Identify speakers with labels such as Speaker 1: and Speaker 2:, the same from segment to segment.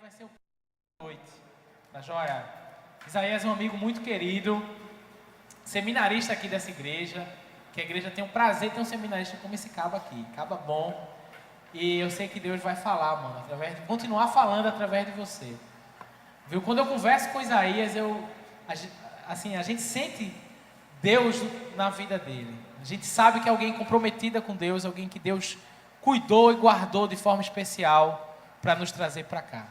Speaker 1: vai ser o noite, tá joia? Isaías é um amigo muito querido, seminarista aqui dessa igreja, que a igreja tem um prazer de ter um seminarista como esse cabo aqui, cabo bom, e eu sei que Deus vai falar, mano, continuar falando através de você, viu? Quando eu converso com Isaías, a gente sente Deus na vida dele, a gente sabe que é alguém comprometida com Deus, alguém que Deus cuidou e guardou de forma especial para nos trazer para cá.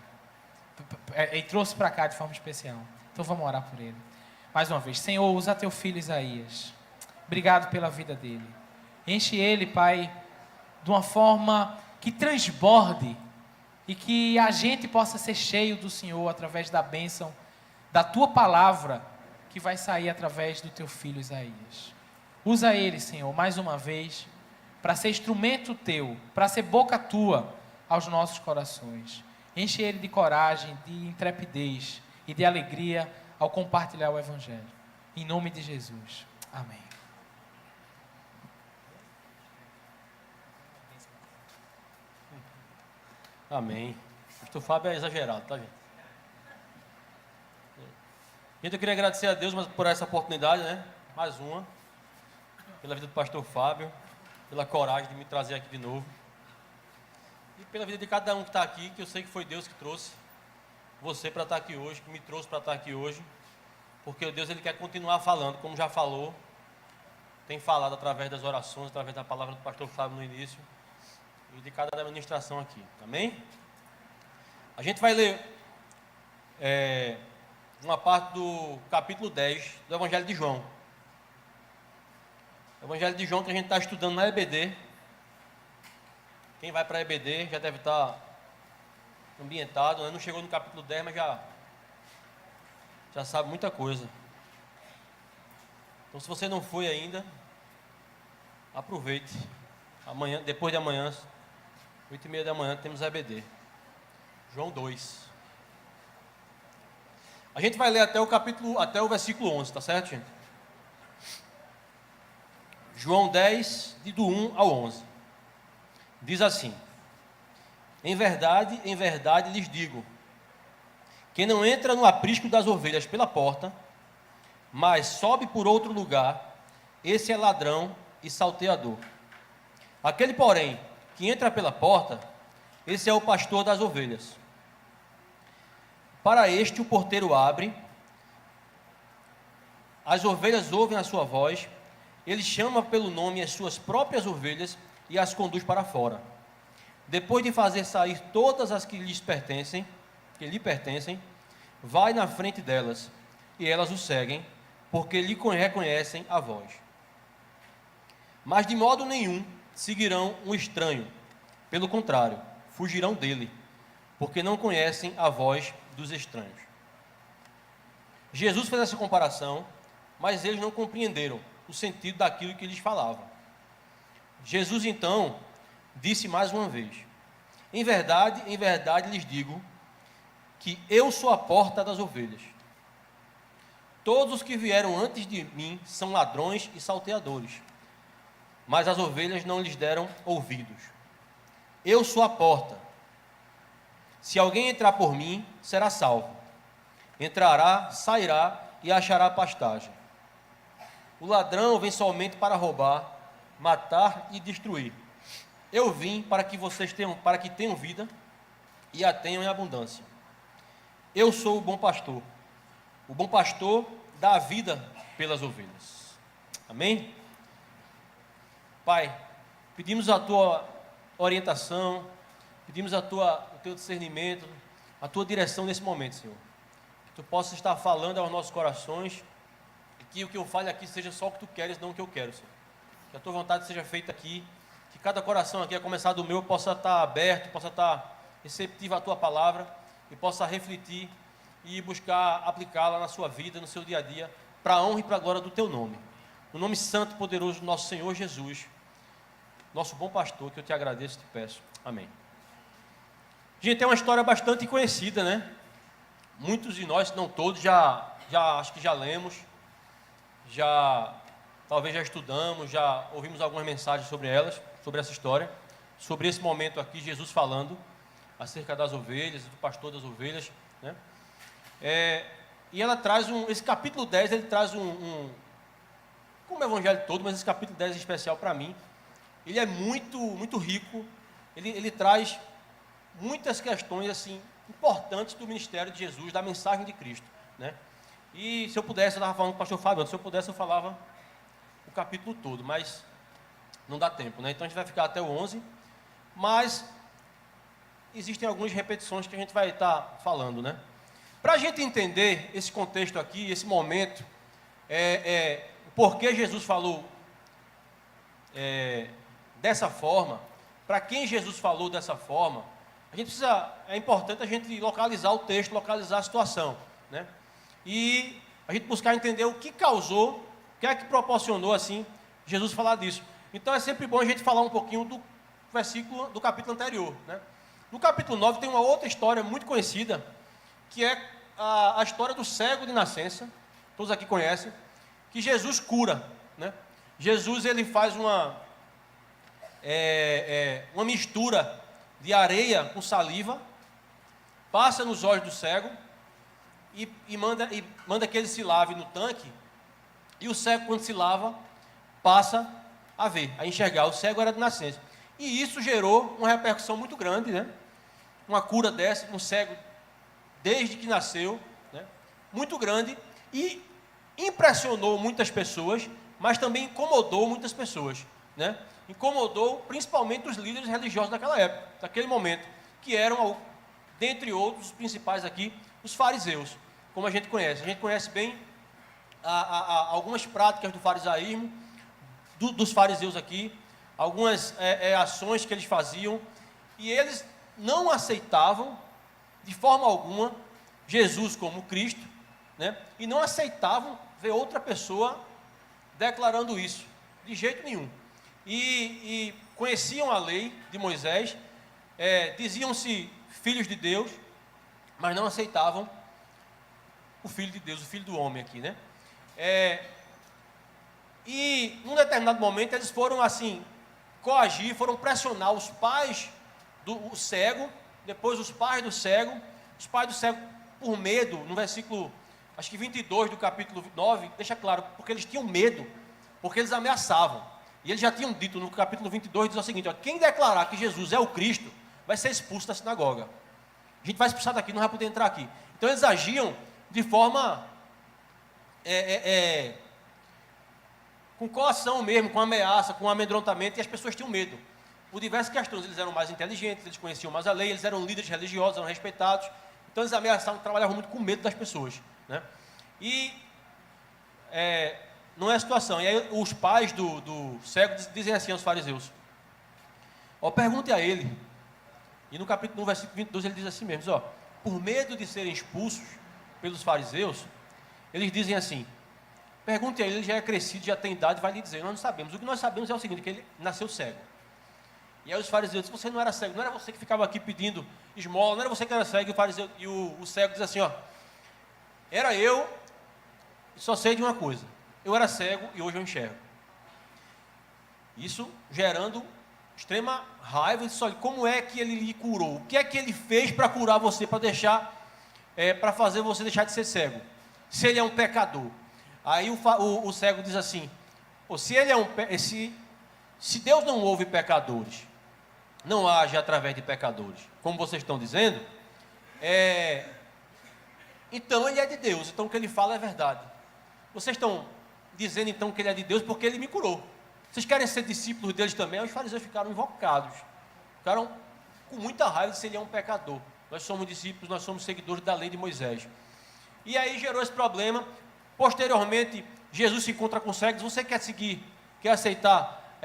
Speaker 1: E trouxe para cá de forma especial. Então vamos orar por ele. Mais uma vez, Senhor, usa teu filho Isaías. Obrigado pela vida dele. Enche ele, Pai, de uma forma que transborde e que a gente possa ser cheio do Senhor através da bênção da tua palavra que vai sair através do teu filho Isaías. Usa ele, Senhor, mais uma vez, para ser instrumento teu, para ser boca tua aos nossos corações. Enche ele de coragem, de intrepidez e de alegria ao compartilhar o Evangelho. Em nome de Jesus. Amém.
Speaker 2: Amém. O pastor Fábio é exagerado, tá, gente? Gente, eu queria agradecer a Deus por essa oportunidade, né? Mais uma. Pela vida do pastor Fábio, pela coragem de me trazer aqui de novo. E pela vida de cada um que está aqui, que eu sei que foi Deus que trouxe você para estar aqui hoje, que me trouxe para estar aqui hoje. Porque Deus, Ele quer continuar falando, como já falou. Tem falado através das orações, através da palavra do pastor Fábio no início. E de cada administração aqui. Amém? A gente vai ler uma parte do capítulo 10 do Evangelho de João. O Evangelho de João que a gente está estudando na EBD. Quem vai para a EBD já deve estar ambientado, né? Não chegou no capítulo 10, mas já sabe muita coisa. Então, se você não foi ainda, aproveite. Amanhã, depois de amanhã, 8h30 da manhã, temos a EBD. João 2. A gente vai ler até o versículo 11, tá certo, gente? João 10, do 1 ao 11. Diz assim: em verdade lhes digo, quem não entra no aprisco das ovelhas pela porta, mas sobe por outro lugar, esse é ladrão e salteador. Aquele, porém, que entra pela porta, esse é o pastor das ovelhas. Para este o porteiro abre, as ovelhas ouvem a sua voz, ele chama pelo nome as suas próprias ovelhas e as conduz para fora. Depois de fazer sair todas as que lhe pertencem, vai na frente delas, e elas o seguem, porque lhe reconhecem a voz. Mas de modo nenhum seguirão um estranho, pelo contrário, fugirão dele, porque não conhecem a voz dos estranhos. Jesus fez essa comparação, mas eles não compreenderam o sentido daquilo que lhes falava. Jesus então disse mais uma vez: em verdade lhes digo que eu sou a porta das ovelhas. Todos os que vieram antes de mim são ladrões e salteadores, mas as ovelhas não lhes deram ouvidos. Eu sou a porta. Se alguém entrar por mim, será salvo. Entrará, sairá e achará pastagem. O ladrão vem somente para roubar, matar e destruir. Eu vim para que tenham vida e a tenham em abundância. Eu sou o bom pastor. O bom pastor dá a vida pelas ovelhas. Amém? Pai, pedimos a tua orientação, pedimos o teu discernimento, a tua direção nesse momento, Senhor. Que tu possas estar falando aos nossos corações e que o que eu fale aqui seja só o que tu queres, não o que eu quero, Senhor. Que a tua vontade seja feita aqui, que cada coração aqui, a começar do meu, possa estar aberto, possa estar receptivo à tua palavra e possa refletir e buscar aplicá-la na sua vida, no seu dia a dia, para a honra e para a glória do teu nome. No nome santo e poderoso do nosso Senhor Jesus, nosso bom pastor, que eu te agradeço e te peço. Amém. Gente, é uma história bastante conhecida, né? Muitos de nós, não todos, acho que já lemos, talvez já estudamos, já ouvimos algumas mensagens sobre essa história, sobre esse momento aqui, Jesus falando. acerca das ovelhas, do pastor das ovelhas, né? E ela traz esse capítulo 10, ele traz como o evangelho todo, mas esse capítulo 10 em especial para mim, ele é muito, muito rico, ele traz muitas questões assim importantes do ministério de Jesus, da mensagem de Cristo, né? E se eu pudesse, eu estava falando com o pastor Fábio, se eu pudesse eu falava o capítulo todo, mas não dá tempo, né? Então a gente vai ficar até o 11, mas existem algumas repetições que a gente vai estar falando, né? Para a gente entender esse contexto aqui, esse momento, o porquê Jesus falou dessa forma, para quem Jesus falou dessa forma, é importante a gente localizar o texto, localizar a situação, né? E a gente buscar entender o que causou, o que é que proporcionou assim Jesus falar disso. Então é sempre bom a gente falar um pouquinho do versículo do capítulo anterior, né? No capítulo 9 tem uma outra história muito conhecida, que é a história do cego de nascença, todos aqui conhecem, que Jesus cura, né? Jesus ele faz uma mistura de areia com saliva, passa nos olhos do cego e manda que ele se lave no tanque, e o cego, quando se lava, passa a ver, a enxergar. O cego era de nascença. E isso gerou uma repercussão muito grande, né? Uma cura dessa, um cego desde que nasceu, né? Muito grande, e impressionou muitas pessoas, mas também incomodou muitas pessoas, né? Incomodou principalmente os líderes religiosos daquela época, daquele momento, que eram, dentre outros, os principais aqui, os fariseus, como a gente conhece. A gente conhece bem algumas práticas do farisaísmo, dos fariseus aqui, algumas ações que eles faziam, e eles não aceitavam, de forma alguma, Jesus como Cristo, né? E não aceitavam ver outra pessoa declarando isso, de jeito nenhum. E conheciam a lei de Moisés, diziam-se filhos de Deus, mas não aceitavam o Filho de Deus, o Filho do homem aqui, né? E num determinado momento eles foram assim, coagir, foram pressionar os pais do cego, depois os pais do cego, por medo, no versículo, acho que 22 do capítulo 9, deixa claro, porque eles tinham medo, porque eles ameaçavam. E eles já tinham dito no capítulo 22, diz o seguinte, ó, quem declarar que Jesus é o Cristo, vai ser expulso da sinagoga. A gente vai expulsar daqui, não vai poder entrar aqui. Então eles agiam de forma com coação mesmo, com ameaça, com amedrontamento, e as pessoas tinham medo. Por diversas questões, eles eram mais inteligentes, eles conheciam mais a lei, eles eram líderes religiosos, eram respeitados, então eles ameaçavam, trabalhavam muito com medo das pessoas, né? E não é a situação. E aí os pais do cego dizem assim aos fariseus, pergunte a ele, e no versículo 22 ele diz assim mesmo, por medo de serem expulsos pelos fariseus, eles dizem assim, pergunte a ele já é crescido, já tem idade, vai lhe dizer, nós não sabemos. O que nós sabemos é o seguinte, que ele nasceu cego. E aí os fariseus dizem, você não era cego, não era você que ficava aqui pedindo esmola, não era você que era cego, e o cego diz assim, era eu, só sei de uma coisa, eu era cego e hoje eu enxergo. Isso gerando extrema raiva, ele disse, olha, como é que ele lhe curou? O que é que ele fez para curar você, para fazer você deixar de ser cego? Se ele é um pecador. Aí o cego diz assim, se Deus não ouve pecadores, não age através de pecadores, como vocês estão dizendo, então ele é de Deus, então o que ele fala é verdade. Vocês estão dizendo então que ele é de Deus porque ele me curou. Vocês querem ser discípulos deles também? Os fariseus ficaram invocados, ficaram com muita raiva de se ele é um pecador. Nós somos discípulos, nós somos seguidores da lei de Moisés. E aí gerou esse problema. Posteriormente, Jesus se encontra com cegos. Você quer seguir, quer aceitar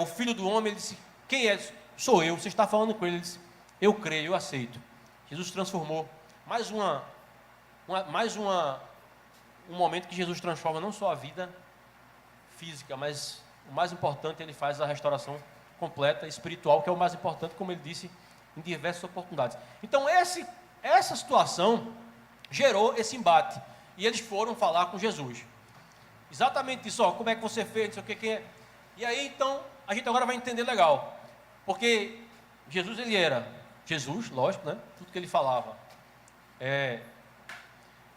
Speaker 2: o Filho do Homem? Ele disse, quem é? Sou eu. Você está falando com ele. Ele disse, eu creio, eu aceito. Jesus transformou. Um momento que Jesus transforma não só a vida física, mas o mais importante, ele faz a restauração completa, espiritual, que é o mais importante, como ele disse em diversas oportunidades. Então, essa situação gerou esse embate. E eles foram falar com Jesus. Exatamente isso, como é que você fez, não sei o que. E aí, então, a gente agora vai entender legal. Porque Jesus, ele era Jesus, lógico, né? Tudo que ele falava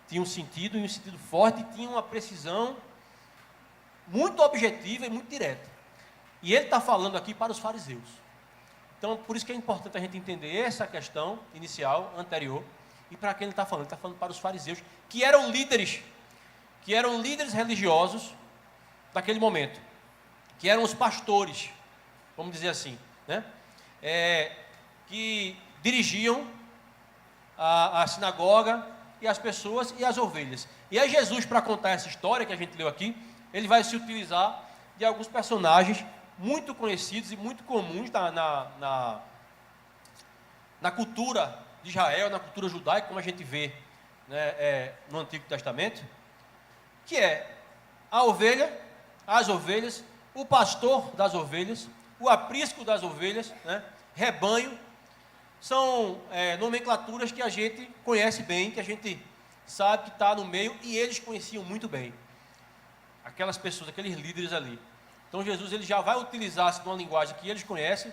Speaker 2: tinha um sentido, e um sentido forte, e tinha uma precisão muito objetiva e muito direta. E ele está falando aqui para os fariseus. Então, por isso que é importante a gente entender essa questão inicial, anterior, e para quem ele está falando. Ele está falando para os fariseus, que eram líderes religiosos daquele momento, que eram os pastores, vamos dizer assim, né? Que dirigiam a sinagoga e as pessoas e as ovelhas. E aí Jesus, para contar essa história que a gente leu aqui, ele vai se utilizar de alguns personagens muito conhecidos e muito comuns na cultura de Israel, na cultura judaica, como a gente vê, né, no Antigo Testamento, que é a ovelha, as ovelhas, o pastor das ovelhas, o aprisco das ovelhas, né, rebanho. São nomenclaturas que a gente conhece bem, que a gente sabe que está no meio, e eles conheciam muito bem aquelas pessoas, aqueles líderes ali. Então Jesus ele já vai utilizar-se de uma linguagem que eles conhecem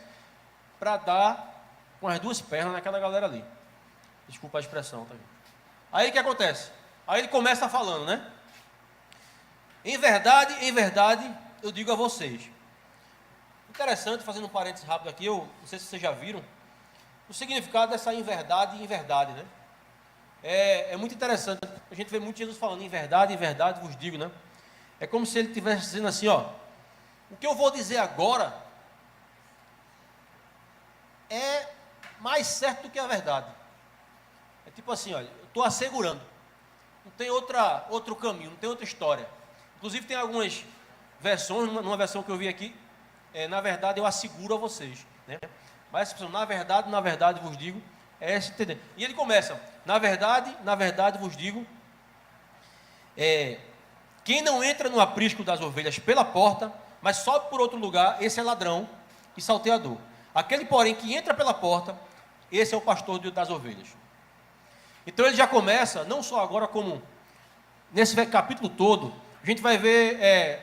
Speaker 2: para dar com as duas pernas naquela galera ali. Desculpa a expressão, tá? Aí o que acontece? Aí ele começa falando, né? Em verdade, eu digo a vocês. Interessante, fazendo um parênteses rápido aqui, eu não sei se vocês já viram, o significado dessa em verdade, né? É muito interessante, a gente vê muito Jesus falando em verdade vos digo, né? É como se ele estivesse dizendo assim, ó, o que eu vou dizer agora é mais certo do que a verdade. É tipo assim, olha, eu estou assegurando, não tem outro caminho, não tem outra história. Inclusive tem algumas versões, numa versão que eu vi aqui, na verdade eu asseguro a vocês, né? Mas essa expressão, na verdade vos digo, é esse entender. E ele começa, na verdade vos digo, quem não entra no aprisco das ovelhas pela porta, mas sobe por outro lugar, esse é ladrão e salteador. Aquele, porém, que entra pela porta, esse é o pastor das ovelhas. Então ele já começa, não só agora, como nesse capítulo todo, a gente vai ver,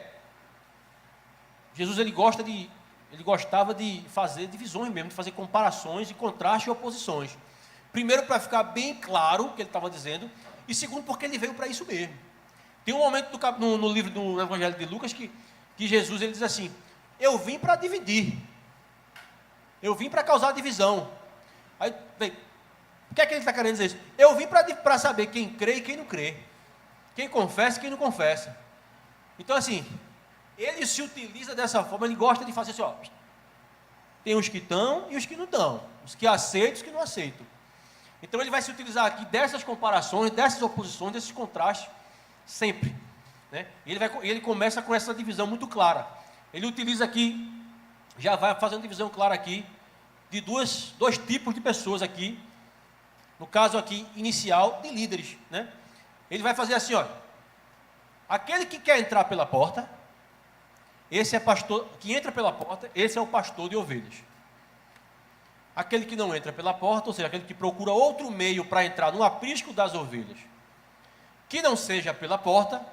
Speaker 2: Jesus ele gostava de fazer divisões mesmo, de fazer comparações, de contrastes e oposições. Primeiro, para ficar bem claro o que ele estava dizendo, e segundo, porque ele veio para isso mesmo. Tem um momento no livro do Evangelho de Lucas que Jesus ele diz assim, eu vim para dividir, eu vim para causar divisão. Aí, bem, o que é que ele está querendo dizer isso? Eu vim para saber quem crê e quem não crê, quem confessa e quem não confessa. Então assim, ele se utiliza dessa forma, ele gosta de fazer assim, ó, tem os que estão e os que não estão, os que aceitam e os que não aceitam. Então ele vai se utilizar aqui dessas comparações, dessas oposições, desses contrastes, sempre, né? Ele começa com essa divisão muito clara. Ele utiliza aqui, já vai fazendo divisão clara aqui, de dois tipos de pessoas aqui, no caso aqui, inicial, de líderes, né? Ele vai fazer assim, olha, aquele que quer entrar pela porta, esse é pastor, que entra pela porta, esse é o pastor de ovelhas. Aquele que não entra pela porta, ou seja, aquele que procura outro meio para entrar no aprisco das ovelhas, que não seja pela porta,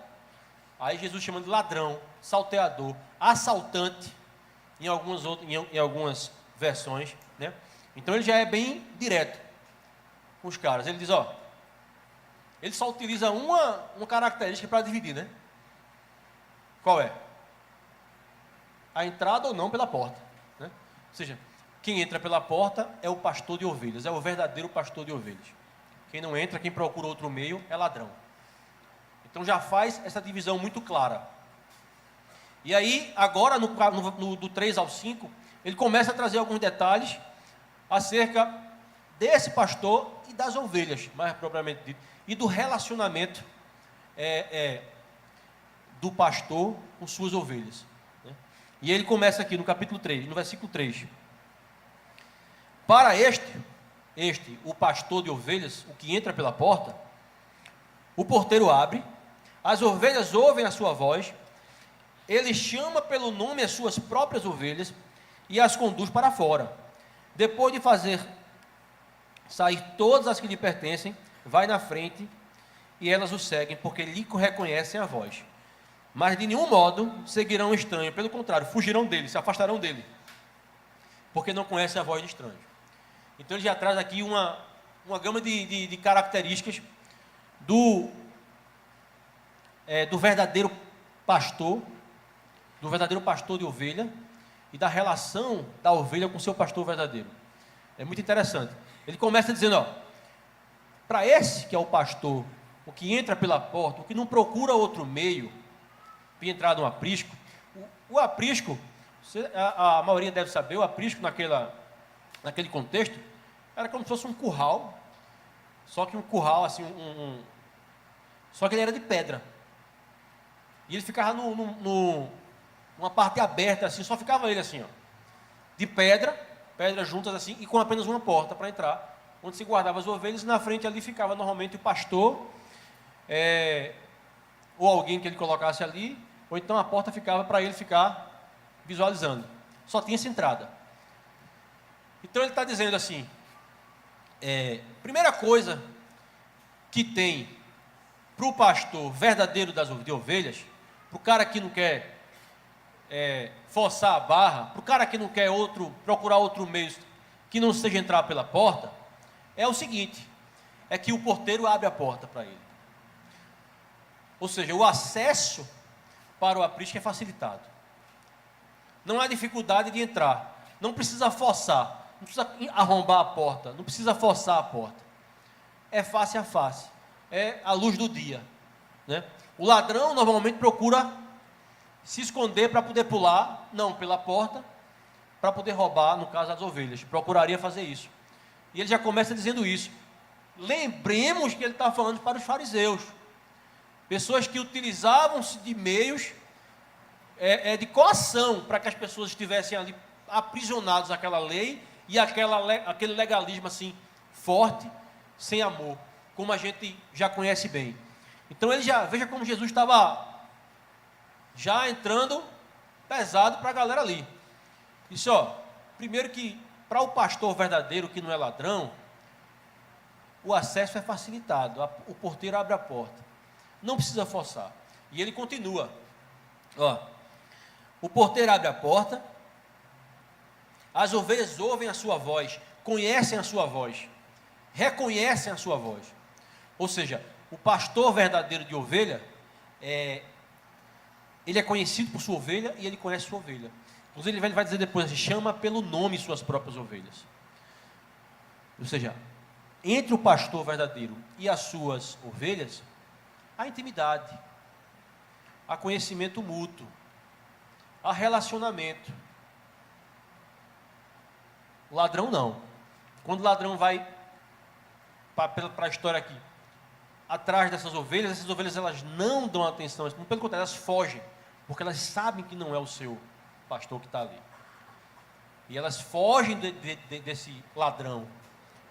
Speaker 2: aí Jesus chama de ladrão, salteador, assaltante, em algumas versões, né? Então ele já é bem direto com os caras. Ele diz, ó, ele só utiliza uma característica para dividir, né? Qual é? A entrada ou não pela porta, né? Ou seja, quem entra pela porta é o pastor de ovelhas, é o verdadeiro pastor de ovelhas. Quem não entra, quem procura outro meio, é ladrão. Então já faz essa divisão muito clara. E aí, agora do 3 ao 5, ele começa a trazer alguns detalhes acerca desse pastor e das ovelhas, mais propriamente dito, e do relacionamento do pastor com suas ovelhas, né? E ele começa aqui no capítulo 3, no versículo 3. Para o pastor de ovelhas, o que entra pela porta, o porteiro abre, as ovelhas ouvem a sua voz, ele chama pelo nome as suas próprias ovelhas e as conduz para fora. Depois de fazer sair todas as que lhe pertencem, vai na frente e elas o seguem, porque lhe reconhecem a voz. Mas de nenhum modo seguirão o estranho, pelo contrário, fugirão dele, se afastarão dele, porque não conhecem a voz de estranho. Então ele já traz aqui uma gama de características do verdadeiro pastor de ovelha e da relação da ovelha com o seu pastor verdadeiro. É muito interessante. Ele começa dizendo, para esse que é o pastor, o que entra pela porta, o que não procura outro meio para entrar no aprisco, o aprisco, a maioria deve saber, o aprisco naquele contexto, era como se fosse um curral, só que um curral assim, só que ele era de pedra. E ele ficava numa parte aberta assim, só ficava ele assim, de pedras juntas assim, e com apenas uma porta para entrar, onde se guardava as ovelhas, e na frente ali ficava normalmente o pastor, ou alguém que ele colocasse ali, ou então a porta ficava para ele ficar visualizando. Só tinha essa entrada. Então ele está dizendo assim, primeira coisa que tem para o pastor verdadeiro de ovelhas, para o cara que não quer forçar a barra, para o cara que não quer procurar outro meio que não seja entrar pela porta, é o seguinte, é que o porteiro abre a porta para ele. Ou seja, o acesso para o aprisco é facilitado. Não há dificuldade de entrar, não precisa forçar, não precisa arrombar a porta, não precisa forçar a porta. É face a face, é a luz do dia, né? O ladrão normalmente procura se esconder para poder pular, não pela porta, para poder roubar, no caso das ovelhas, procuraria fazer isso. E ele já começa dizendo isso. Lembremos que ele está falando para os fariseus, pessoas que utilizavam-se de meios de coação, para que as pessoas estivessem ali aprisionadas àquela lei e aquele legalismo assim, forte, sem amor, como a gente já conhece bem. Então veja como Jesus estava já entrando pesado para a galera ali. Isso, primeiro que para o pastor verdadeiro que não é ladrão, o acesso é facilitado, o porteiro abre a porta, não precisa forçar. E ele continua, o porteiro abre a porta, as ovelhas ouvem a sua voz, conhecem a sua voz, reconhecem a sua voz. Ou seja, o pastor verdadeiro de ovelha, ele é conhecido por sua ovelha e ele conhece sua ovelha. Inclusive ele vai dizer depois, chama pelo nome suas próprias ovelhas. Ou seja, entre o pastor verdadeiro e as suas ovelhas, há intimidade, há conhecimento mútuo, há relacionamento. O ladrão não. Quando o ladrão vai para a história aqui, atrás dessas ovelhas elas não dão atenção, pelo contrário, elas fogem, porque elas sabem que não é o seu pastor que está ali. E elas fogem desse ladrão.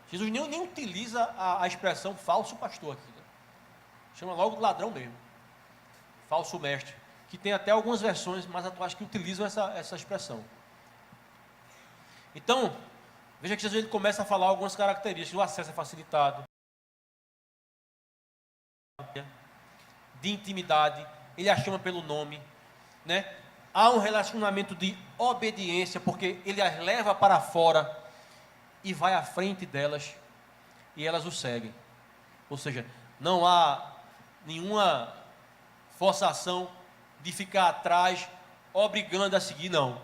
Speaker 2: Jesus nem utiliza a expressão falso pastor aqui, né? Chama logo de ladrão mesmo, falso mestre, que tem até algumas versões mais atuais que utilizam essa expressão. Então, veja que Jesus ele começa a falar algumas características. O acesso é facilitado, de intimidade, ele a chama pelo nome, né? Há um relacionamento de obediência, porque ele as leva para fora e vai à frente delas e elas o seguem. Ou seja, não há nenhuma forçação de ficar atrás, obrigando a seguir, não.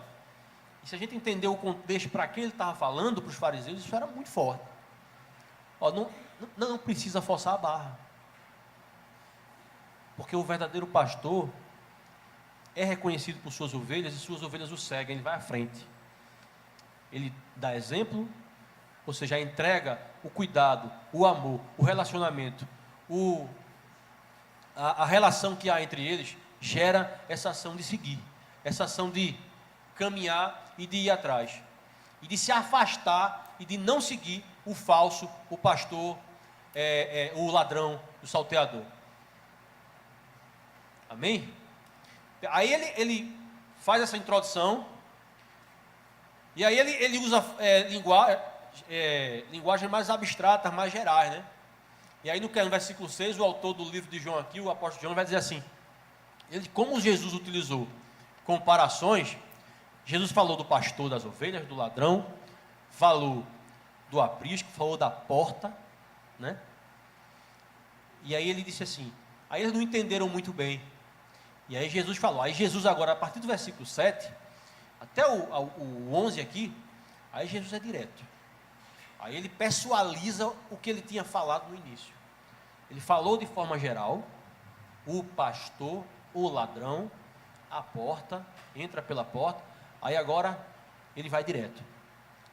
Speaker 2: E se a gente entender o contexto para que ele estava falando para os fariseus, isso era muito forte. Não precisa forçar a barra, porque o verdadeiro pastor é reconhecido por suas ovelhas e suas ovelhas o seguem, ele vai à frente. Ele dá exemplo, ou seja, entrega o cuidado, o amor, o relacionamento, a relação que há entre eles, gera essa ação de seguir, essa ação de caminhar e de ir atrás, e de se afastar e de não seguir o falso, o pastor, o ladrão, o salteador. Amém? Aí ele faz essa introdução, e aí ele usa linguagem mais abstrata, mais gerais, né? E aí no versículo 6, o autor do livro de João aqui, o apóstolo João, vai dizer assim, como Jesus utilizou comparações, Jesus falou do pastor das ovelhas, do ladrão, falou do aprisco, falou da porta, né? E aí ele disse assim, aí eles não entenderam muito bem. E aí Jesus falou, aí Jesus agora, a partir do versículo 7, até o 11 aqui, aí Jesus é direto. Aí ele pessoaliza o que ele tinha falado no início. Ele falou de forma geral, o pastor, o ladrão, a porta, entra pela porta, aí agora ele vai direto.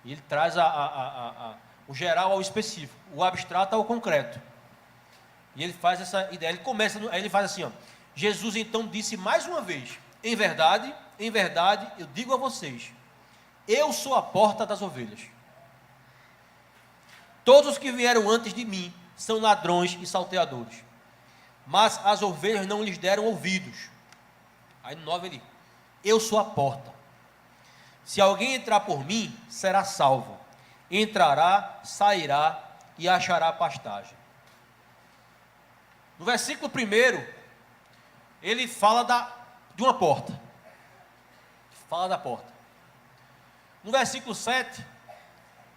Speaker 2: E ele traz o geral ao específico, o abstrato ao concreto. E ele faz essa ideia, ele começa, aí ele faz assim, ó. Jesus então disse mais uma vez, em verdade, eu digo a vocês, eu sou a porta das ovelhas. Todos os que vieram antes de mim são ladrões e salteadores, mas as ovelhas não lhes deram ouvidos. Aí no 9 ele, eu sou a porta. Se alguém entrar por mim, será salvo. Entrará, sairá e achará pastagem. No versículo 1, ele fala de uma porta. Fala da porta. No versículo 7,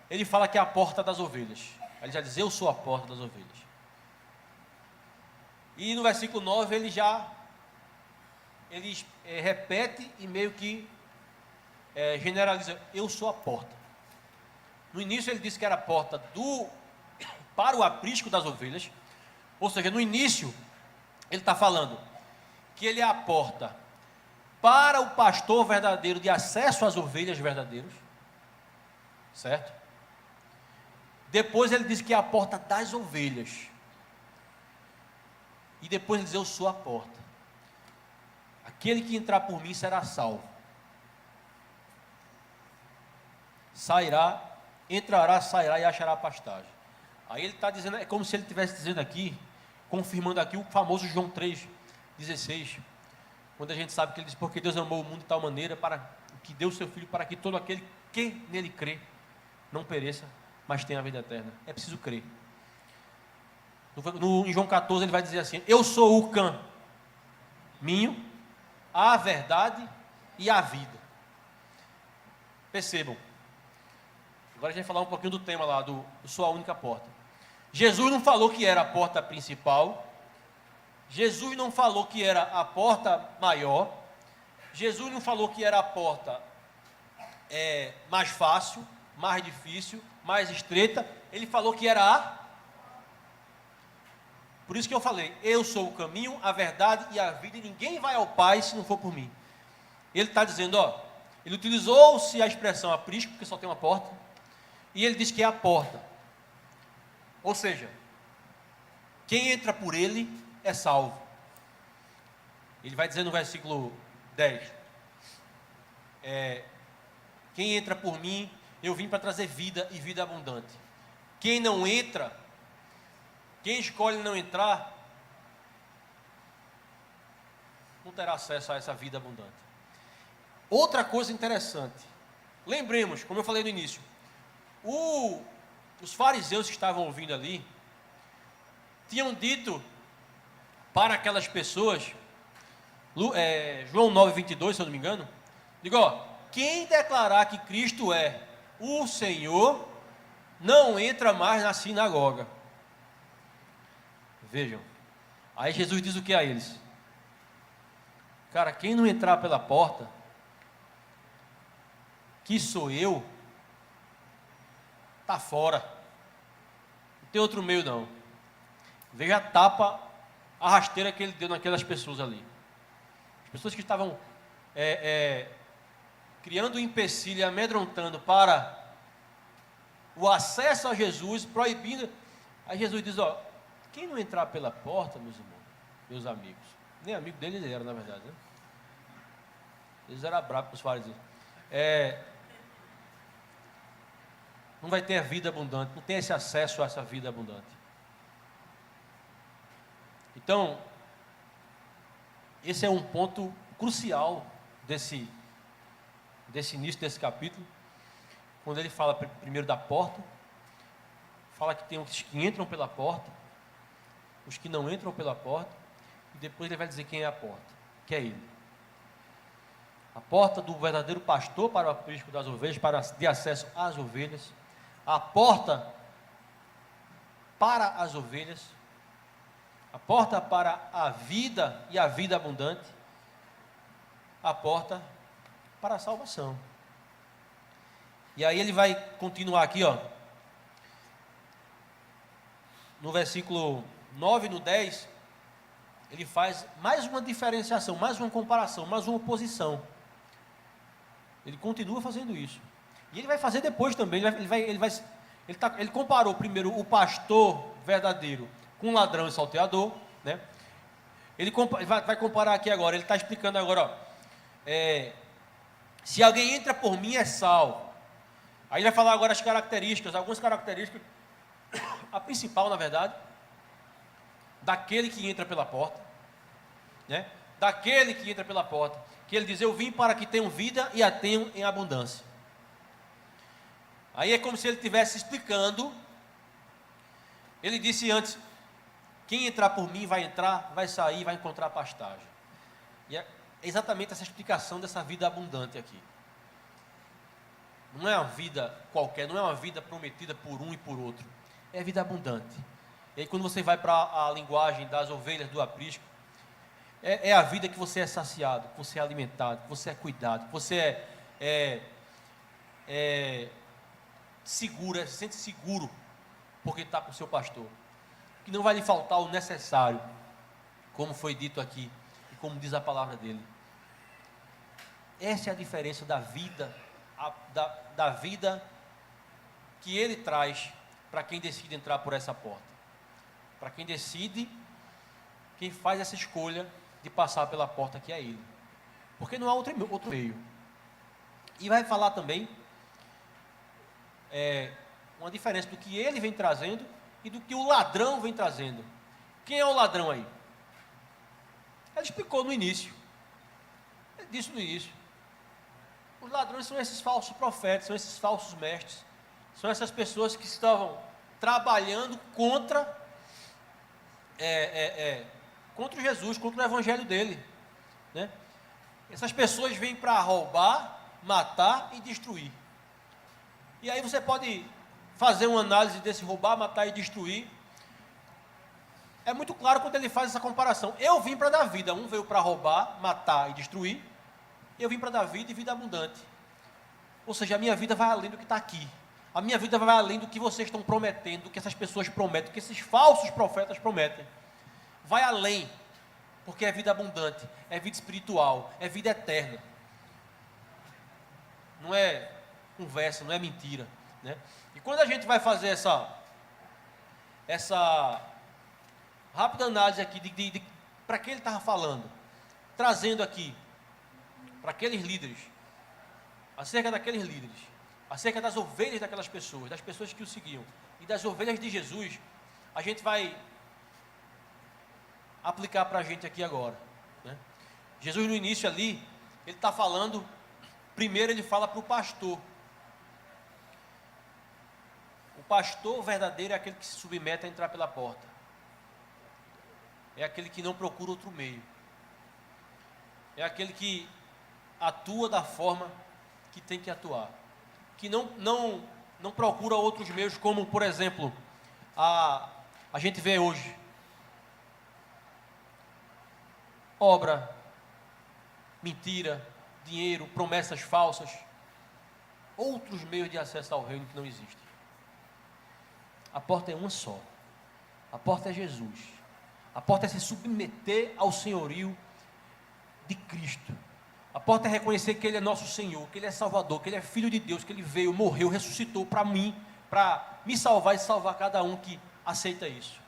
Speaker 2: ele fala que é a porta das ovelhas. Ele já diz, eu sou a porta das ovelhas. E no versículo 9, ele repete e meio que generaliza, eu sou a porta. No início ele disse que era a porta para o aprisco das ovelhas. Ou seja, no início ele está falando que ele é a porta para o pastor verdadeiro de acesso às ovelhas verdadeiras, certo? Depois ele diz que é a porta das ovelhas. E depois ele diz, eu sou a porta. Aquele que entrar por mim será salvo. Entrará, sairá e achará pastagem. Aí ele está dizendo, é como se ele estivesse dizendo aqui, confirmando aqui o famoso João 3,16, quando a gente sabe que ele diz, porque Deus amou o mundo de tal maneira, que deu o seu Filho para que todo aquele que nele crê, não pereça, mas tenha a vida eterna. É preciso crer. Em João 14 ele vai dizer assim, eu sou o caminho, a verdade e a vida. Percebam. Agora a gente vai falar um pouquinho do tema lá, do sou a única porta. Jesus não falou que era a porta principal. Jesus não falou que era a porta maior. Jesus não falou que era a porta mais fácil, mais difícil, mais estreita. Ele falou que era Por isso que eu falei, eu sou o caminho, a verdade e a vida, e ninguém vai ao Pai se não for por mim. Ele está dizendo, ele utilizou-se a expressão aprisco, porque só tem uma porta, e ele diz que é a porta. Ou seja, quem entra por ele é salvo. Ele vai dizer no versículo 10, quem entra por mim, eu vim para trazer vida e vida abundante. Quem não entra, quem escolhe não entrar, não terá acesso a essa vida abundante. Outra coisa interessante, lembremos, como eu falei no início, os fariseus que estavam ouvindo ali, tinham dito para aquelas pessoas, João 9,22, se eu não me engano, digo, quem declarar que Cristo é o Senhor, não entra mais na sinagoga. Vejam, aí Jesus diz o que a eles? Cara, quem não entrar pela porta, que sou eu, está fora. Não tem outro meio não. Veja a tapa, a rasteira que ele deu naquelas pessoas ali. As pessoas que estavam criando um empecilho e amedrontando para o acesso a Jesus, proibindo. Aí Jesus diz, quem não entrar pela porta, meus irmãos, meus amigos, nem amigo deles era, na verdade, né? Eles eram bravos com os fariseus. Não vai ter a vida abundante, não tem esse acesso a essa vida abundante. Então, esse é um ponto crucial desse início desse capítulo, quando ele fala primeiro da porta, fala que tem os que entram pela porta, os que não entram pela porta, e depois ele vai dizer quem é a porta, que é ele. A porta do verdadeiro pastor para o aprisco das ovelhas, de acesso às ovelhas, a porta para as ovelhas, a porta para a vida e a vida abundante, a porta para a salvação. E aí ele vai continuar aqui, ó, no versículo 9 e no 10, ele faz mais uma diferenciação, mais uma comparação, mais uma oposição. Ele continua fazendo isso. E ele vai fazer depois também. Ele comparou primeiro o pastor verdadeiro com o ladrão e salteador, né? Ele vai comparar aqui agora. Ele está explicando agora, ó, se alguém entra por mim é salvo. Aí ele vai falar agora as características, algumas características. A principal, na verdade, daquele que entra pela porta, né? Daquele que entra pela porta, que ele diz: eu vim para que tenham vida e a tenham em abundância. Aí é como se ele estivesse explicando. Ele disse antes: quem entrar por mim vai entrar, vai sair, vai encontrar pastagem. E é exatamente essa explicação dessa vida abundante aqui. Não é uma vida qualquer, não é uma vida prometida por um e por outro. É vida abundante. E aí quando você vai para a linguagem das ovelhas do aprisco, é a vida que você é saciado, que você é alimentado, que você é cuidado, que você seguro, se sente seguro, porque está com o seu pastor. Que não vai lhe faltar o necessário, como foi dito aqui, e como diz a palavra dele. Essa é a diferença da vida, da vida que ele traz para quem decide entrar por essa porta. Para quem decide, quem faz essa escolha de passar pela porta que é ele. Porque não há outro meio. E vai falar também uma diferença do que ele vem trazendo e do que o ladrão vem trazendo. Quem é o ladrão aí? Ele explicou no início. Ele disse no início. Os ladrões são esses falsos profetas, são esses falsos mestres. São essas pessoas que estavam trabalhando contra Jesus, contra o evangelho dele, né? Essas pessoas vêm para roubar, matar e destruir. E aí você pode fazer uma análise desse roubar, matar e destruir. É muito claro quando ele faz essa comparação. Eu vim para dar vida. Um veio para roubar, matar e destruir. Eu vim para dar vida e vida abundante. Ou seja, a minha vida vai além do que está aqui. A minha vida vai além do que vocês estão prometendo, do que essas pessoas prometem, do que esses falsos profetas prometem. Vai além, porque é vida abundante, é vida espiritual, é vida eterna. Não é conversa, não é mentira, né? E quando a gente vai fazer essa rápida análise aqui de para que ele estava falando, trazendo aqui para aqueles líderes, acerca daqueles líderes, acerca das ovelhas daquelas pessoas, das pessoas que o seguiam, e das ovelhas de Jesus, a gente vai aplicar para a gente aqui agora, né? Jesus no início ali, ele está falando, primeiro ele fala para o pastor. O pastor verdadeiro é aquele que se submete a entrar pela porta. É aquele que não procura outro meio. É aquele que atua da forma que tem que atuar. Que não procura outros meios, como, por exemplo, a gente vê hoje. Obra, mentira, dinheiro, promessas falsas. Outros meios de acesso ao reino que não existem. A porta é uma só. A porta é Jesus. A porta é se submeter ao senhorio de Cristo. A porta é reconhecer que Ele é nosso Senhor, que Ele é Salvador, que Ele é Filho de Deus, que Ele veio, morreu, ressuscitou para mim, para me salvar e salvar cada um que aceita isso.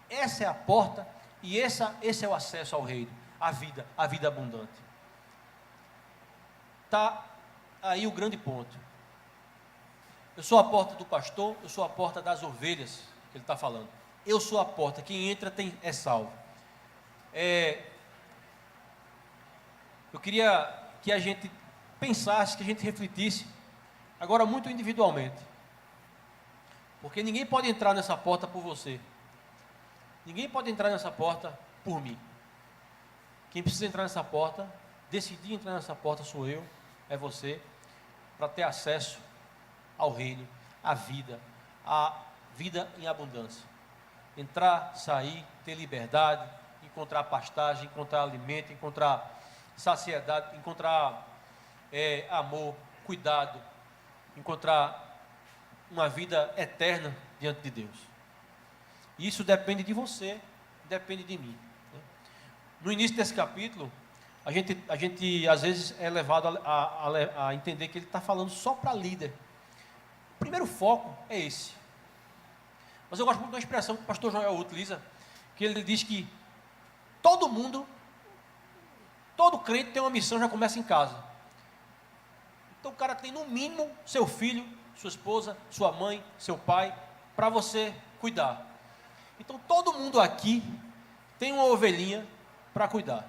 Speaker 2: Essa é a porta e esse é o acesso ao reino, a vida abundante. Está aí o grande ponto. Eu sou a porta do pastor, eu sou a porta das ovelhas, que ele está falando. Eu sou a porta, quem entra é salvo. Eu queria que a gente pensasse, que a gente refletisse, agora muito individualmente. Porque ninguém pode entrar nessa porta por você. Ninguém pode entrar nessa porta por mim. Quem precisa entrar nessa porta, decidir entrar nessa porta sou eu, é você, para ter acesso ao reino, à vida em abundância. Entrar, sair, ter liberdade, encontrar pastagem, encontrar alimento, encontrar saciedade, encontrar amor, cuidado, encontrar uma vida eterna diante de Deus. Isso depende de você, depende de mim. No início desse capítulo, a gente às vezes é levado a entender que ele está falando só para líder. O primeiro foco é esse. Mas eu gosto muito de uma expressão que o pastor Joel utiliza, que ele diz que todo crente tem uma missão, já começa em casa. Então o cara tem no mínimo seu filho, sua esposa, sua mãe, seu pai, para você cuidar. Então todo mundo aqui tem uma ovelhinha para cuidar.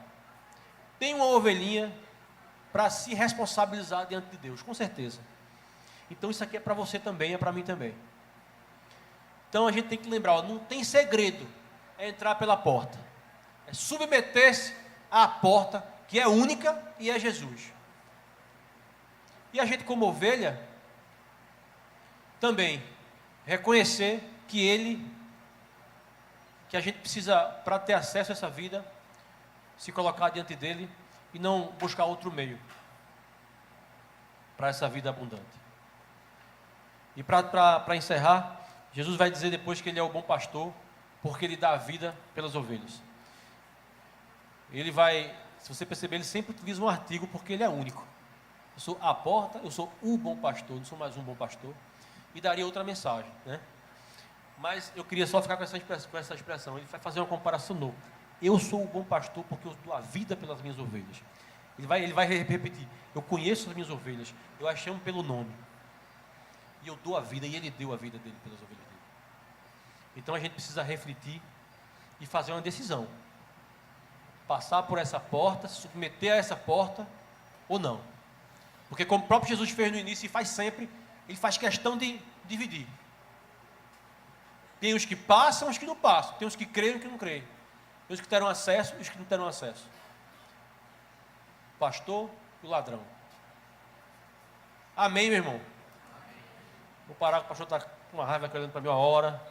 Speaker 2: Tem uma ovelhinha para se responsabilizar diante de Deus, com certeza. Então isso aqui é para você também, é para mim também. Então a gente tem que lembrar, não tem segredo, é entrar pela porta. É submeter-se à porta, que é única e é Jesus. E a gente como ovelha, também reconhecer que a gente precisa, para ter acesso a essa vida, se colocar diante dele e não buscar outro meio para essa vida abundante. E para encerrar, Jesus vai dizer depois que ele é o bom pastor, porque ele dá a vida pelas ovelhas. Ele vai, se você perceber, ele sempre utiliza um artigo porque ele é único. Eu sou a porta, eu sou o bom pastor, não sou mais um bom pastor. E daria outra mensagem, né? Mas eu queria só ficar com essa expressão. Ele vai fazer uma comparação nova. Eu sou o bom pastor porque eu dou a vida pelas minhas ovelhas. Ele vai repetir. Eu conheço as minhas ovelhas, eu as chamo pelo nome. E eu dou a vida, e ele deu a vida dele pelas ovelhas dele. Então a gente precisa refletir e fazer uma decisão. Passar por essa porta, se submeter a essa porta ou não. Porque como o próprio Jesus fez no início e faz sempre, ele faz questão de dividir. Tem os que passam, os que não passam. Tem os que creem e os que não creem. Tem os que terão acesso e os que não terão acesso. O pastor e o ladrão. Amém, meu irmão? Vou parar, o pastor está com uma raiva olhando para mim uma hora.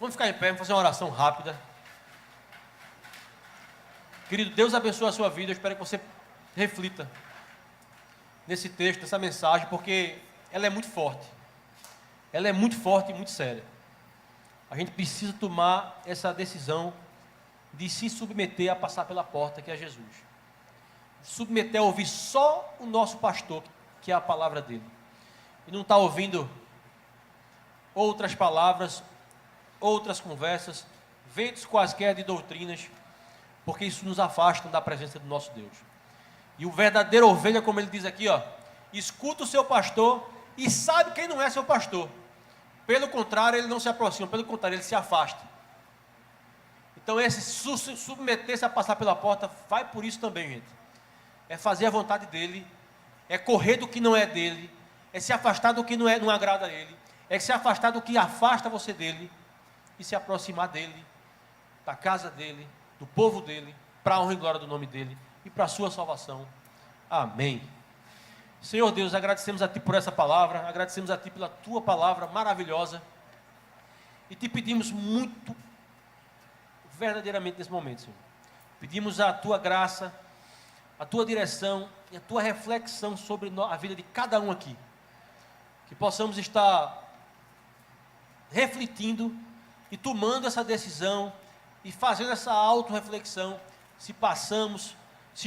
Speaker 2: Vamos ficar em pé, vamos fazer uma oração rápida. Querido, Deus abençoe a sua vida. Eu espero que você reflita nesse texto, nessa mensagem, porque ela é muito forte. Ela é muito forte e muito séria. A gente precisa tomar essa decisão de se submeter a passar pela porta, que é Jesus. Submeter a ouvir só o nosso pastor, que é a palavra dele. E não estar ouvindo outras palavras, outras conversas, ventos quaisquer de doutrinas, porque isso nos afasta da presença do nosso Deus. E o verdadeiro ovelha, como ele diz aqui, escuta o seu pastor e sabe quem não é seu pastor. Pelo contrário, ele não se aproxima, pelo contrário, ele se afasta. Então esse submeter-se a passar pela porta, vai por isso também, gente. É fazer a vontade dele, é correr do que não é dele, é se afastar do que não agrada a ele, é se afastar do que afasta você dele, e se aproximar dele, da casa dele, do povo dele, para a honra e glória do nome dele, e para a sua salvação. Amém. Senhor Deus, agradecemos a Ti por essa palavra, agradecemos a Ti pela Tua palavra maravilhosa, e Te pedimos muito, verdadeiramente nesse momento, Senhor. Pedimos a Tua graça, a Tua direção e a Tua reflexão sobre a vida de cada um aqui. Que possamos estar refletindo e tomando essa decisão e fazendo essa autorreflexão, se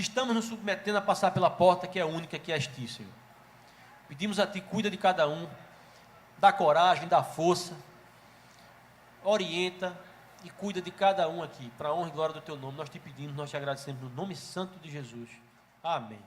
Speaker 2: estamos nos submetendo a passar pela porta que é única, que és Ti, Senhor. Pedimos a Ti, cuida de cada um, dá coragem, dá força, orienta e cuida de cada um aqui, para a honra e glória do Teu nome. Nós Te pedimos, nós Te agradecemos no nome santo de Jesus. Amém.